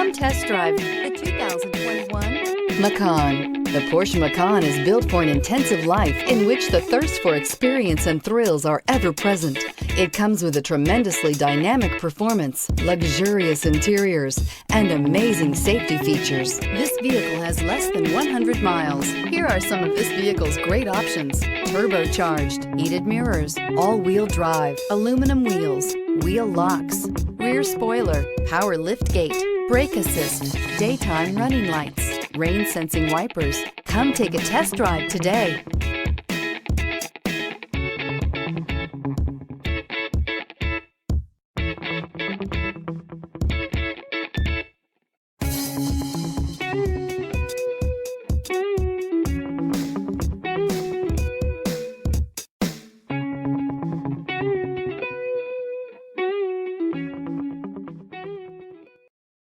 Come test drive the 2021 Macan. The Porsche Macan is built for an intensive life in which the thirst for experience and thrills are ever present. It comes with a tremendously dynamic performance, luxurious interiors, and amazing safety features. This vehicle has less than 100 miles. Here are some of this vehicle's great options: turbocharged, heated mirrors, all-wheel drive, aluminum wheels, wheel locks, rear spoiler, power liftgate, brake assist, daytime running lights, rain sensing wipers. Come take a test drive today.